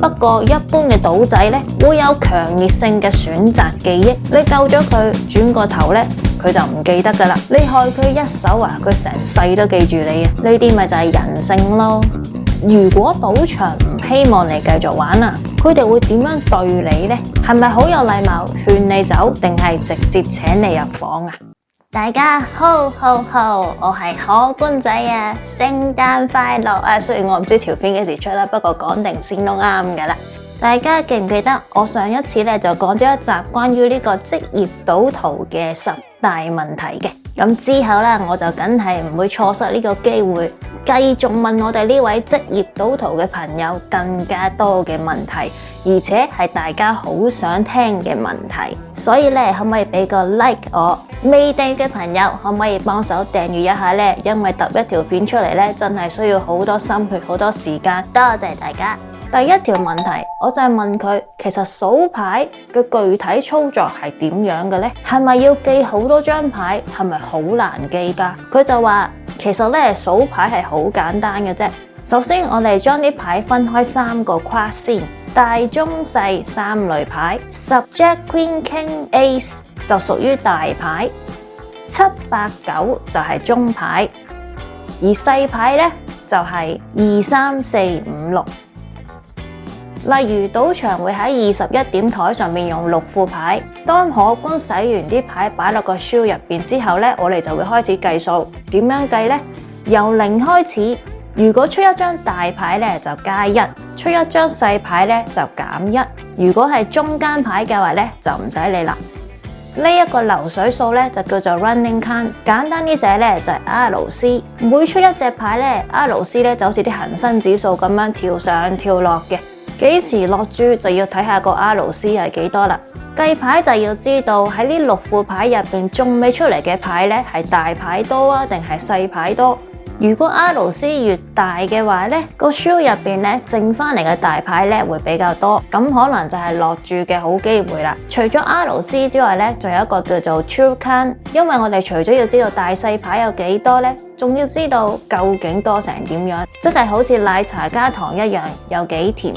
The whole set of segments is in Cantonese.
不過一般嘅賭仔呢，會有強烈性嘅選擇記憶，你救咗佢，轉個頭呢，佢就唔記得㗎啦。你害佢一手啊，佢成世都記住你啊。呢啲咪就係人性咯。如果賭場唔希望你繼續玩啊，佢哋會點樣對你呢？係咪好有禮貌勸你走，定係直接請你入房啊？大家好，我係可官仔啊，聖誕快樂啊！雖然我唔知條片幾時出啦，不過講定先都啱噶啦。大家記唔記得我上一次咧就講咗一集關於呢個職業賭徒嘅10大問題嘅？咁之後咧我就梗係唔會錯失呢個機會，繼續問我哋呢位職業賭徒嘅朋友更加多嘅問題，而且係大家好想聽嘅問題。所以咧可唔可以俾個 like 我？未訂嘅朋友可唔可以幫手訂閱一下呢？因為揼一條片出嚟咧，真係需要好多心血、好多時間。多謝大家。第一條問題，我就係問佢，其實數牌嘅具體操作係點樣嘅呢？係咪要記好多張牌？係咪好難記㗎？佢就話，其實咧數牌係好簡單嘅啫。首先，我哋將啲牌分開3個框先，大、中、細3類牌。10 Jack Queen King Ace 就屬於大牌，7、8、9就係中牌，而細牌咧就係2、3、4、5、6。例如賭場會喺21點台上面用6副牌，當可官洗完啲牌擺落個 shoe 入邊之後咧，我哋就會開始計數。點樣計呢？由0開始，如果出一張大牌咧就加1，出一張細牌咧就減1。如果係中間牌嘅話咧就唔使理啦。呢一個流水數咧就叫做 running count， 簡單啲寫咧就係 RC。每出一隻牌咧 ，RC 咧就好似啲恒生指數咁樣跳上跳落嘅。幾時落注就要睇下個 RC 係幾多啦。計牌就要知道喺呢6副牌入邊仲未出嚟嘅牌咧係大牌多啊定係細牌多。如果 RC 越大嘅話咧，個 show 入邊咧剩翻嚟嘅大牌咧會比較多，咁可能就係落注嘅好機會啦。除咗 RC 之外咧，仲有一個叫做 true count， 因為我哋除咗要知道大細牌有幾多咧，仲要知道究竟多成點樣，即係好似奶茶加糖一樣有幾甜。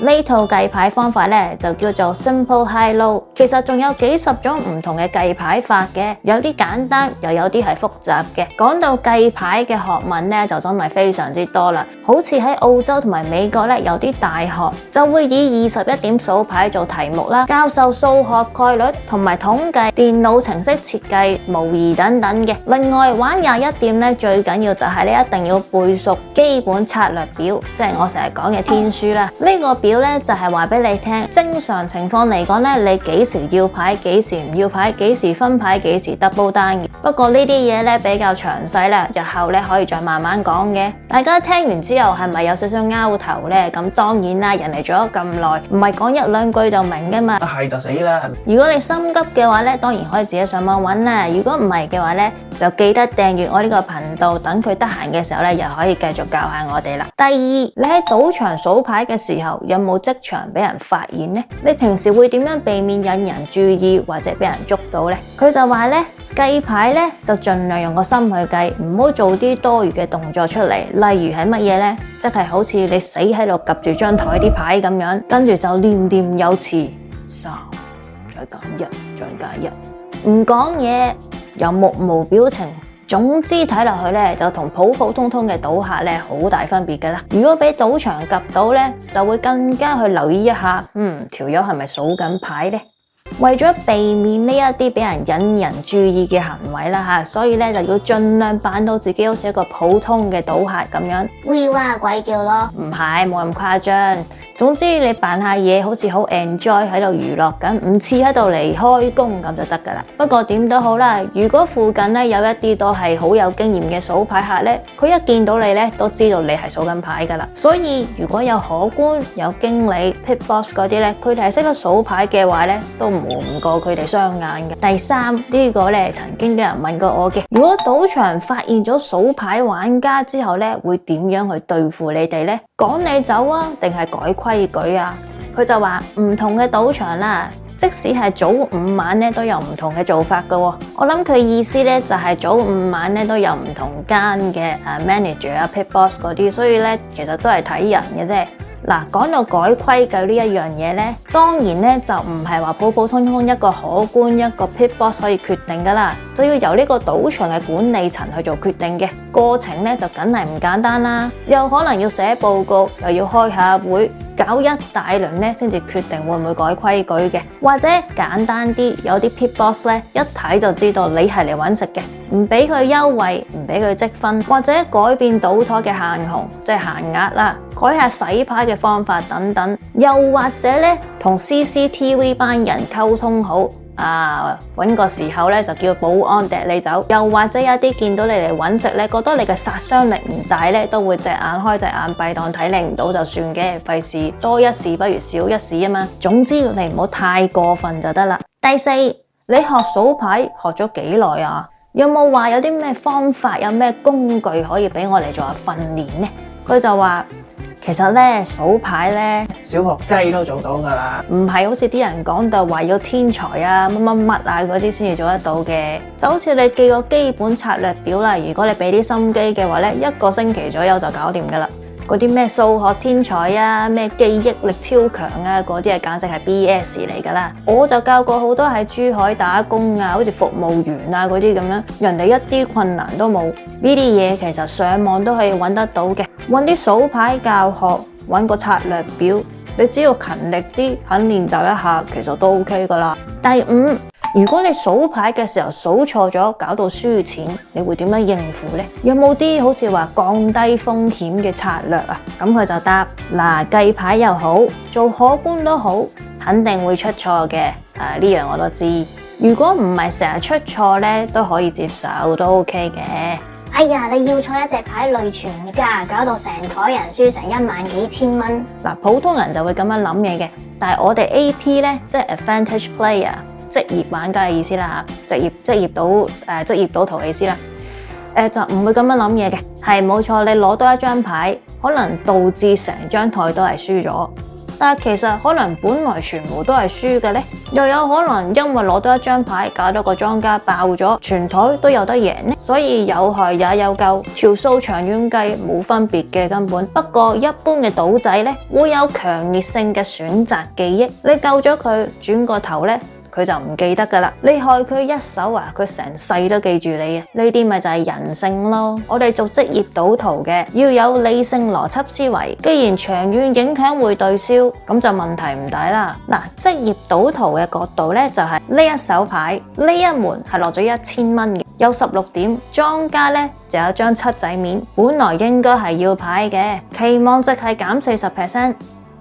呢套計牌方法咧就叫做 Simple High Low， 其實仲有幾十種唔同嘅計牌法嘅，有啲簡單，又有啲係複雜嘅。講到計牌嘅學問咧，就真係非常之多啦。好似喺澳洲同埋美國咧，有啲大學就會以21點數牌做題目啦，教授數學概率同埋統計、電腦程式設計、模擬等等嘅。另外玩21點咧，最緊要就係你一定要背熟基本策略表，即係我成日講嘅天書啦。呢個表咧就係話俾你聽，正常情況嚟講咧，你幾時要牌，幾時唔要牌，幾時分牌，幾時 double 單嘅。不過呢啲嘢咧比較詳細啦，日後咧可以再慢慢講嘅。大家聽完之後係咪有少少拗頭呢？咁當然啦，人嚟做咗咁耐，唔係講1、2句就明噶嘛。係就死啦！如果你心急嘅話咧，當然可以自己上網揾啦。如果唔係嘅話咧，就記得訂閱我呢個頻道，等佢得閒嘅時候咧，又可以繼續教下我哋啦。第二，你喺賭場數牌嘅時候，有冇即場俾人發現呢？你平時會點樣避免引人注意或者俾人捉到呢？佢就話咧，計牌咧就盡量用個心去計，唔好做啲多餘嘅動作出嚟。例如係乜嘢呢？即係好似你死喺度夾住張台啲牌咁樣，跟住就念念有詞，3再減1，再加1，唔講嘢，又目無表情。總之睇落去咧，就同普普通通嘅賭客咧好大分別㗎啦。如果俾賭場及到咧，就會更加去留意一下，條友係咪數緊牌呢？為咗避免呢一啲俾人引人注意嘅行為啦，所以咧就要盡量扮到自己好似一個普通嘅賭客咁樣，會哇鬼叫咯。唔係，冇咁誇張。總之你扮下嘢，好似好 enjoy 喺度娛樂緊，唔似喺度嚟開工咁就得噶啦。不過點都好啦，如果附近咧有一啲都係好有經驗嘅數牌客咧，佢一見到你咧都知道你係數緊牌噶啦。所以如果有可官、有經理、pit boss 嗰啲咧，佢哋係識得數牌嘅話咧，都瞞唔過佢哋雙眼嘅。第三，呢個咧曾經有人問過我嘅，如果賭場發現咗數牌玩家之後咧，會點樣去對付你哋咧？趕你走啊，定係改規矩啊？佢就話唔同嘅賭場啦，即使係早午晚咧都有唔同嘅做法㗎喎。我諗佢意思咧就係早午晚咧都有唔同間嘅manager 啊、pit boss 嗰啲，所以咧其實都係睇人嘅啫。嗱，講到改規矩呢一樣嘢呢，當然呢就唔係話普普通通一個荷官一個 pit boss 可以決定噶啦，就要由呢個賭場嘅管理層去做決定嘅。過程呢就梗係唔簡單啦，又可能要寫報告，又要開下會，搞一大輪呢先至決定會唔會改規矩嘅。或者簡單啲，有啲 pit boss 呢一睇就知道你係嚟揾食嘅，唔俾佢優惠，唔俾佢積分，或者改變賭枱嘅限紅，即係限額啦，改下洗牌嘅方法等等，又或者呢同 CCTV 班人溝通好。揾個時候呢就叫保安掟你走，又或者有啲見到你嚟揾食呢，覺得你嘅殺傷力唔大呢，都會隻眼開隻眼閉，當睇你唔到就算嘅，費事多一事不如少一事啊嘛。總之你唔好太過分就得啦。第四，你學數牌學咗幾耐啊？有冇話有啲咩方法，有咩工具可以俾我嚟做下訓練呢？佢就話其實呢，數牌呢，小學雞都做到㗎啦，唔係好似啲人講到話要天才啊乜乜乜啊嗰啲先至做得到嘅。就好似你記個基本策略表啦，如果你俾啲心機嘅話呢，一個星期左右就搞掂㗎啦。嗰啲咩數學天才啊，咩記憶力超強啊，嗰啲簡直係 BS 嚟㗎啦。我就教過好多喺珠海打工啊，好似服務員啊嗰啲咁樣，人哋一啲困難都冇。呢啲嘢其實上網都可以揾得到嘅，揾啲數牌教學，揾個策略表，你只要勤力啲，肯練習一下，其實都 OK 㗎啦。第五，如果你數牌嘅時候數錯咗，搞到輸錢，你會點樣應付呢？有冇啲好似話降低風險嘅策略啊？咁佢就答：嗱，計牌又好，做荷官都好，肯定會出錯嘅。呢樣我都知。如果唔係成日出錯呢，都可以接受，都 OK 嘅。哎呀，你要錯一隻牌累全家，搞到成枱人輸成1萬幾千蚊。嗱，普通人就會咁樣諗嘢嘅，但係我哋 AP 呢，即係 Advantage Player。職業玩家嘅意思啦嚇，職業賭徒嘅意思啦，就唔會咁樣諗嘢嘅，係冇錯。你攞多一張牌，可能導致成張枱都係輸咗，但係其實可能本來全部都係輸嘅呢，又有可能因為攞多一張牌，搞到個莊家爆咗，全枱都有得贏呢。所以有害也有救，條數長遠計冇分別嘅根本。不過一般嘅賭仔呢，會有強烈性嘅選擇記憶，你救咗佢，轉個頭呢，佢就唔記得㗎啦，你害佢一手啊，佢成世都記住你啊！呢啲咪就係人性咯。我哋做職業賭徒嘅要有理性邏輯思維，既然長遠影響會對消，咁就問題唔大啦。嗱，職業賭徒嘅角度呢，就係呢一手牌，呢一門係落咗1000蚊嘅，有16點，莊家呢就有張7仔面，本來應該係要牌嘅，期望值係減40%。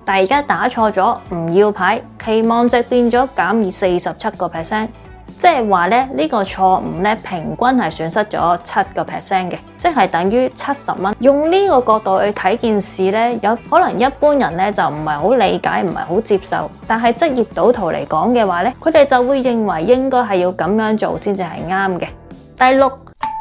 但而家打錯咗，唔要牌，期望值變咗減47%，即係話咧呢個錯誤咧平均係損失咗7%嘅，即係等於70蚊。用呢個角度去睇件事咧，有可能一般人咧就唔係好理解，唔係好接受，但係職業賭徒嚟講嘅話咧，佢哋就會認為應該係要咁樣做先至係啱嘅。第六，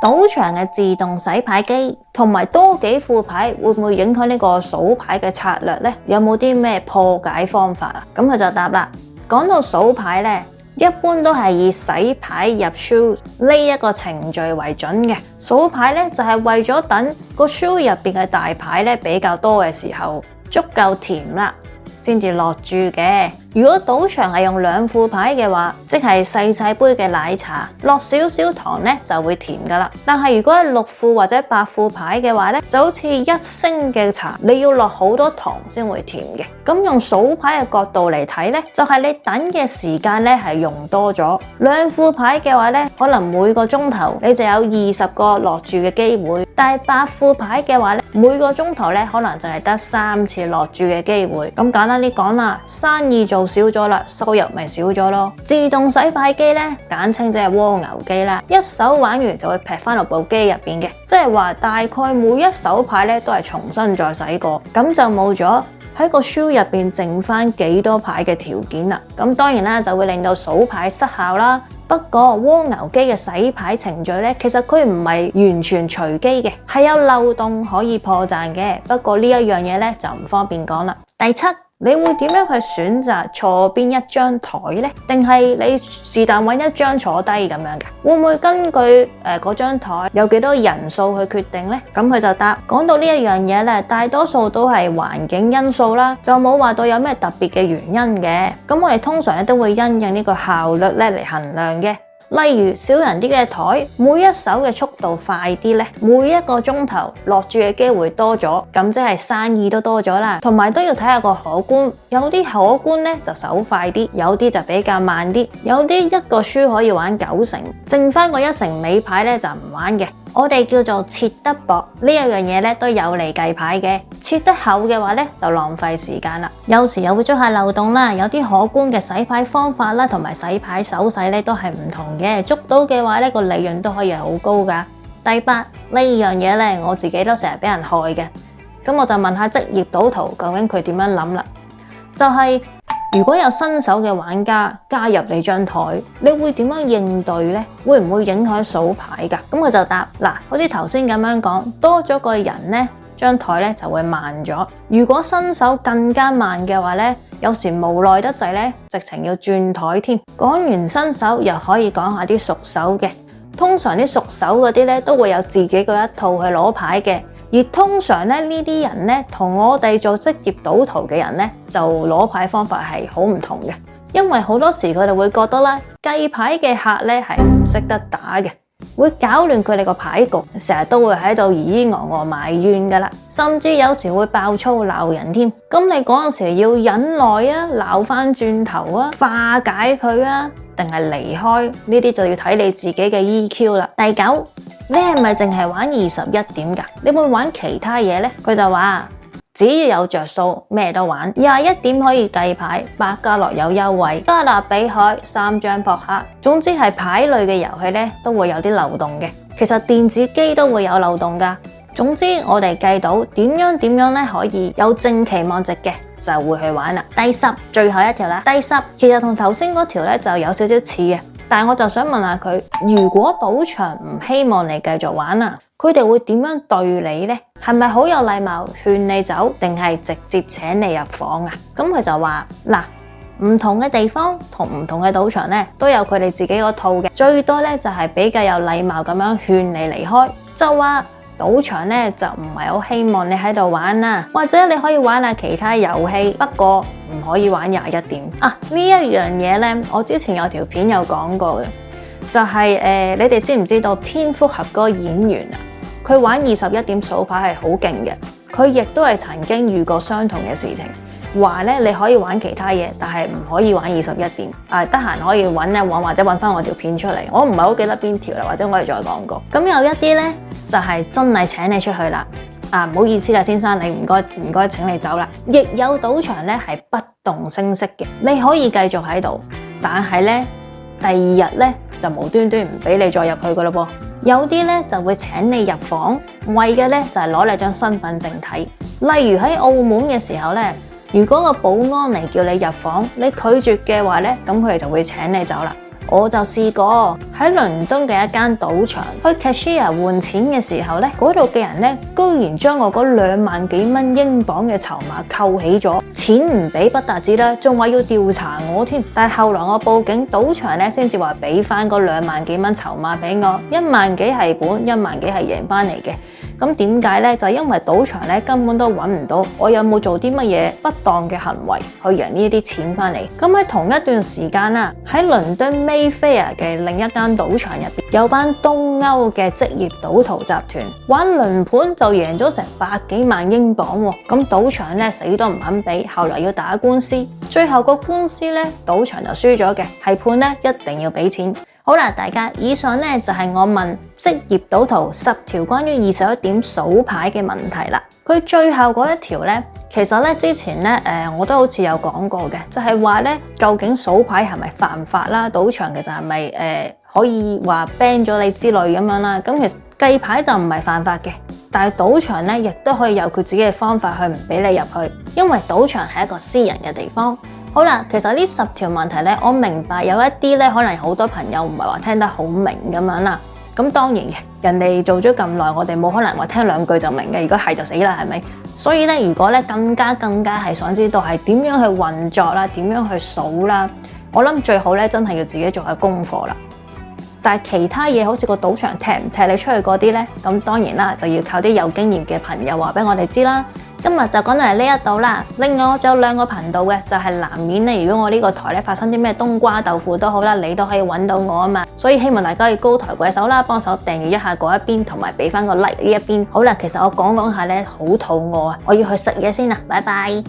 賭場嘅自動洗牌機同埋多幾副牌會唔會影響呢個數牌嘅策略呢？有冇啲咩破解方法啊？咁佢就答啦，講到數牌呢，一般都係以洗牌入 shoe 呢一個程序為準嘅。數牌呢就係為咗等個 shoe 入邊嘅大牌呢比較多嘅時候，足夠甜啦，先至落注嘅。如果賭場係用2副牌嘅話，即係細細杯嘅奶茶，落少少糖呢就會甜㗎啦。但係如果係6副或者8副牌嘅話呢，就好似1升嘅茶，你要落好多糖先會甜嘅。咁用數牌嘅角度嚟睇呢，就係你等嘅時間呢係用多咗。2副牌嘅話呢，可能每個鐘頭你就有20個落注嘅機會，但係8副牌嘅話呢，每個鐘頭呢可能就係得3次落注嘅機會。咁簡單啲講啦，生意做少咗啦，收入咪少咗咯。自動洗牌機呢，簡稱即係蝸牛機啦，一手玩完就會劈翻落部機入邊嘅，即係話大概每一手牌呢都係重新再洗過，咁就冇咗喺個 shoe 入邊剩翻幾多牌嘅條件啦。咁當然啦，就會令到數牌失效啦。不過蝸牛機嘅洗牌程序呢，其實佢唔係完全隨機嘅，係有漏洞可以破綻嘅。不過呢一樣嘢呢，就唔方便講啦。第7，你會點樣去選擇坐邊一張台呢？定係你是但揾一張坐低咁樣㗎？會唔會根據嗰張台有幾多人數去決定呢？咁佢就答，講到呢一樣嘢咧，大多數都係環境因素啦，就冇話到有咩特別嘅原因嘅。咁我哋通常咧都會因應呢個效率咧嚟衡量嘅。例如少人啲嘅台，每一手嘅速度快啲咧，每一個鐘頭落注嘅機會多咗，咁即係生意都多咗啦。同埋都要睇下個可觀，有啲可觀咧就手快啲，有啲就比較慢啲，有啲一個輸可以玩9成，剩翻個1成尾牌咧就唔玩嘅。我哋叫做切得薄呢一樣嘢咧，都有利計牌嘅。切得厚嘅話咧，就浪費時間啦。有時又會捉下漏洞啦，有啲可觀嘅洗牌方法啦，同埋洗牌手勢咧都係唔同嘅。捉到嘅話咧，個利潤都可以係好高噶。第8呢樣嘢咧，我自己都成日俾人害嘅。咁我就問下職業賭徒究竟佢點樣諗啦？就係如果有新手嘅玩家加入你張台，你會點樣應對呢？會唔會影響數牌㗎？咁佢就答嗱，好似頭先咁樣講，多咗個人呢，張台咧就會慢咗。如果新手更加慢嘅話咧，有時無奈得滯咧，直情要轉台添。講完新手，又可以講下啲熟手嘅。通常啲熟手嗰啲咧都會有自己嗰一套去攞牌嘅。而通常咧呢啲人咧，同我哋做職業賭徒嘅人咧，就攞牌方法係好唔同嘅。因為好多時佢哋會覺得咧，計牌嘅客咧係唔識得打嘅，會搞亂佢哋個牌局，成日都會喺度咿咿哦哦埋怨噶啦，甚至有時會爆粗鬧人添。咁你嗰陣時要忍耐啊，鬧翻轉頭啊，化解佢啊，定係離開呢啲就要睇你自己嘅 EQ 啦。第9。你係咪淨係玩21點㗎？你會玩其他嘢呢？佢就話只要有着數，咩都玩。21點可以計牌，百家樂有優惠，加勒比海3張撲克。總之係牌類嘅遊戲呢，都會有啲漏洞嘅。其實電子機都會有漏洞㗎。總之我哋計到點樣呢，可以有正期望值嘅，就會去玩啦。第10，最後一條啦。第10其實同頭先嗰條呢就有少少似嘅。但我就想問下佢，如果賭場唔希望你繼續玩啊，佢哋會點樣對你呢？係咪好有禮貌勸你走，定係直接請你入房啊？咁佢就話嗱，唔同嘅地方同唔同嘅賭場呢，都有佢哋自己嗰套嘅，最多呢就係比較有禮貌咁樣勸你離開，就話賭場呢就唔係好希望你喺度玩啦，或者你可以玩下其他遊戲，不過唔可以玩21點啊。呢一樣嘢呢，我之前有條片有講過嘅，就係你哋知唔知道蝙蝠俠嗰個演員啊？佢玩21點數牌係好勁嘅，佢亦都係曾經遇過相同嘅事情，話咧你可以玩其他嘢，但係唔可以玩21點。得閒可以揾一揾或者揾翻我條片出嚟，我唔係好記得邊條啦，或者我哋再講過。咁有一啲呢，就係真係請你出去啦，唔好意思啦，先生，你唔該請你走啦。亦有賭場呢係不動聲色嘅，你可以繼續喺度，但係呢，第二日呢，就無端端唔俾你再入去噶咯噃。有啲呢就會請你入房，為嘅呢就係攞你張身份證睇。例如喺澳門嘅時候呢，如果個保安嚟叫你入房，你拒絕嘅話呢，咁佢哋就會請你走啦。我就試過喺倫敦嘅一間賭場去 cashier 換錢嘅時候呢，嗰度嘅人呢，居然將我嗰2萬幾蚊英鎊嘅籌碼扣起咗，錢唔俾不達止啦，仲話要調查我添。但係後來我報警，賭場呢先至話俾翻嗰2萬幾蚊籌碼俾我，1萬幾係本，1萬幾係贏翻嚟嘅。咁點解呢？就係因為賭場呢根本都揾唔到我有冇做啲乜嘢不當嘅行為去贏呢啲錢翻嚟。咁喺同一段時間啊，喺倫敦 Mayfair 嘅另一間賭場入邊，有班東歐嘅職業賭徒集團玩輪盤就贏咗成100幾萬英鎊喎。咁賭場呢死都唔肯俾，後來要打官司，最後個官司呢賭場就輸咗嘅，係判呢一定要俾錢。好啦，大家，以上呢就係我問職業賭徒10條關於21點數牌嘅問題啦。佢最後嗰一條呢，其實呢之前呢我都好似有講過嘅，就係話呢究竟數牌係咪犯法啦？賭場其實係咪可以話 ban 咗你之類咁樣啦？咁其實計牌就唔係犯法嘅，但係賭場呢亦都可以有佢自己嘅方法去唔俾你入去，因為賭場係一個私人嘅地方。好啦，其實呢10條問題呢，我明白有一啲呢，可能好多朋友唔係話聽得好明咁樣啦。咁當然嘅，人哋做咗咁耐，我哋冇可能話聽兩句就明嘅。如果係就死啦，係咪？所以咧，如果咧更加係想知道係點樣去運作啦，點樣去數啦，我諗最好咧真係要自己做下功課啦。但係其他嘢好似個賭場踢唔踢你出去嗰啲咧，咁當然啦，就要靠啲有經驗嘅朋友話俾我哋知啦。今日就講到嚟呢一度啦。另外我仲有2個頻道嘅，就係難免咧，如果我呢個台咧發生啲咩冬瓜豆腐都好啦，你都可以揾到我啊嘛。所以希望大家要高抬貴手啦，幫手訂閱一下嗰一邊，同埋俾翻個 like 呢一邊。好啦，其實我講下咧，好肚餓啊，我要去食嘢先啦，拜拜。